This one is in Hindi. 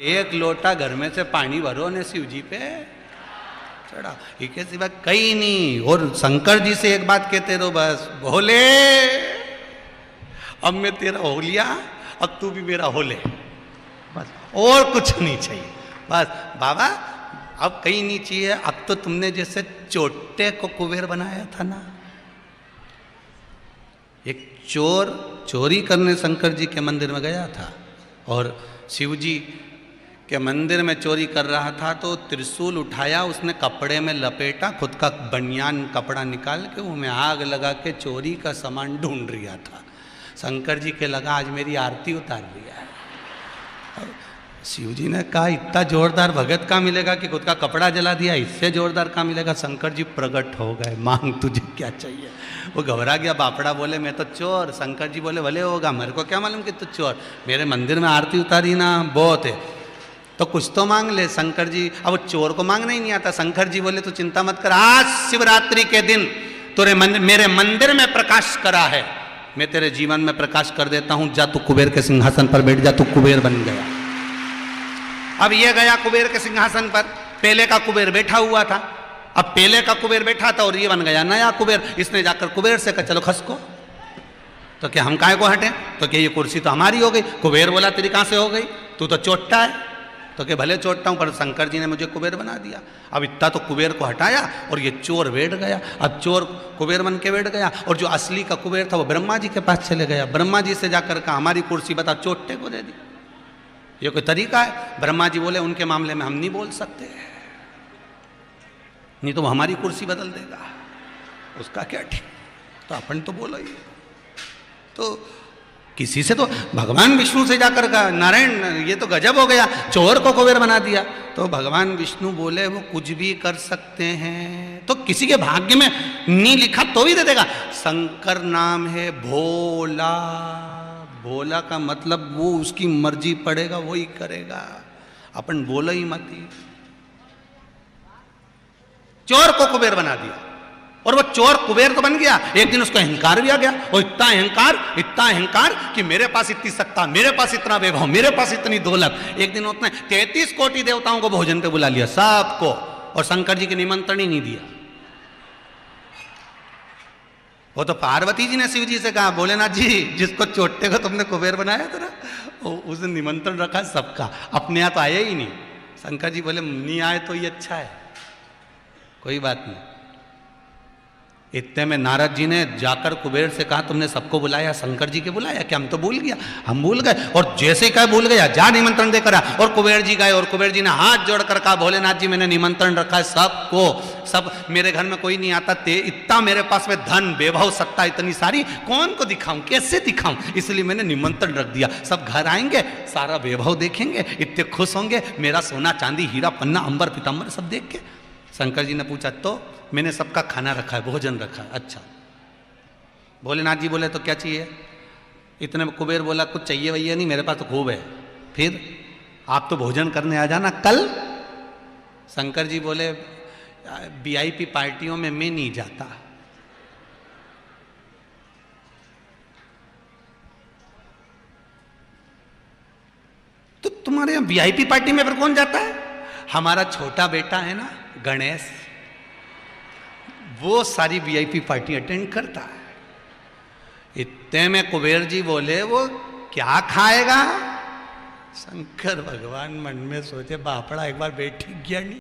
एक लोटा घर में से पानी भरो ने शिव जी पे चढ़ा, इसके सिवा कहीं नहीं। और शंकर जी से एक बात कहते रहो बस, भोले अब मैं तेरा हो लिया, अब तू भी मेरा हो ले, बस और कुछ नहीं चाहिए। बस बाबा अब कहीं नहीं चाहिए। अब तो तुमने जैसे चोटे को कुबेर बनाया था ना, एक चोर चोरी करने शंकर जी के मंदिर में गया था और शिव जी के मंदिर में चोरी कर रहा था, तो त्रिशूल उठाया, उसने कपड़े में लपेटा, खुद का बनियान कपड़ा निकाल के वो में आग लगा के चोरी का सामान ढूंढ रहा था। शंकर जी के लगा आज मेरी आरती उतार लिया है। शिव जी ने कहा इतना जोरदार भगत का मिलेगा कि खुद का कपड़ा जला दिया, इससे जोरदार का मिलेगा। शंकर जी प्रकट हो गए, मांग तुझे क्या चाहिए। वो घबरा गया, बापड़ा बोले मैं तो चोर। शंकर जी बोले भले होगा, मेरे को क्या मालूम कि तू चोर, मेरे मंदिर में आरती उतारी ना बहुत है, तो कुछ तो मांग ले। शंकर जी, अब चोर को मांगना ही नहीं आता। शंकर जी बोले तू चिंता मत कर, आज शिवरात्रि के दिन तुरे मेरे मंदिर में प्रकाश करा है, मैं तेरे जीवन में प्रकाश कर देता हूं, जा तू कुबेर के सिंहासन पर बैठ जा, तू कुबेर बन गया। अब ये गया कुबेर के सिंहासन पर, पहले का कुबेर बैठा हुआ था, अब पहले का कुबेर बैठा था और ये बन गया नया कुबेर। इसने जाकर कुबेर से कहा चलो खसको, तो क्या हम काहे को हटे, तो क्या ये कुर्सी तो हमारी हो गई। कुबेर बोला तेरी कहां से हो गई, तू तो चोट्टा है, तो क्या भले चोटता हूं पर शंकर जी ने मुझे कुबेर बना दिया। अब इतना तो कुबेर को हटाया और ये चोर बैठ गया। अब चोर कुबेर बन के बैठ गया और जो असली का कुबेर था वो ब्रह्मा जी के पास चले गया। ब्रह्मा जी से जाकर कहा हमारी कुर्सी बता, चोट्टे को दे दी, ये कोई तरीका है। ब्रह्मा जी बोले उनके मामले में हम नहीं बोल सकते, नहीं तो वो हमारी कुर्सी बदल देगा, उसका क्या ठीक, तो अपन तो बोलो ही। तो किसी से तो भगवान विष्णु से जाकर कहा नारायण ये तो गजब हो गया, चोर को कुबेर बना दिया। तो भगवान विष्णु बोले वो कुछ भी कर सकते हैं, तो किसी के भाग्य में नहीं लिखा तो भी दे देगा। शंकर नाम है भोला, भोला का मतलब वो उसकी मर्जी पड़ेगा वही करेगा, अपन बोलो ही मत। चोर को कुबेर बना दिया और वो चोर कुबेर तो बन गया। एक दिन उसको अहंकार भी आ गया, और इतना अहंकार कि मेरे पास इतनी सत्ता, मेरे पास इतना वैभव, मेरे पास इतनी दौलत। एक दिन उसने 33 कोटि देवताओं को भोजन पे बुला लिया सबको, और शंकर जी के निमंत्रण ही नहीं दिया। वो तो पार्वती जी ने शिव जी से कहा भोलेनाथ जी जिसको चोटे को तुमने कुबेर बनाया था ना, उसने निमंत्रण रखा सबका, अपने यहाँ तो आए ही नहीं। शंकर जी बोले नहीं आए तो ये अच्छा है, कोई बात नहीं। इतने में नारद जी ने जाकर कुबेर से कहा तुमने सबको बुलाया, शंकर जी के बुलाया क्या, हम तो भूल गया, हम भूल गए। और जैसे ही कहा भूल गया, जा निमंत्रण देकर आ। और कुबेर जी गए और कुबेर जी ने हाथ जोड़कर कहा भोलेनाथ जी मैंने निमंत्रण रखा है सबको, सब मेरे घर में कोई नहीं आता, इतना मेरे पास में धन वैभव सत्ता इतनी सारी, कौन को दिखाऊं, कैसे दिखाऊं, इसलिए मैंने निमंत्रण रख दिया। सब घर आएंगे, सारा वैभव देखेंगे, इतने खुश होंगे, मेरा सोना चांदी हीरा पन्ना अंबर पीताम्बर सब देख के। शंकर जी ने पूछा तो मैंने सबका खाना रखा है, भोजन रखा है। अच्छा, भोलेनाथ जी बोले तो क्या चाहिए। इतने में कुबेर बोला कुछ चाहिए वही नहीं, मेरे पास तो खूब है, फिर आप तो भोजन करने आ जाना कल। शंकर जी बोले वीआईपी पार्टियों में मैं नहीं जाता। तो तुम्हारे यहां वीआईपी पार्टी में फिर कौन जाता है। हमारा छोटा बेटा है ना गणेश, वो सारी वीआईपी पार्टी अटेंड करता है। इतने में कुबेर जी बोले वो क्या खाएगा। शंकर भगवान मन में सोचे बापड़ा एक बार बैठ गया नहीं।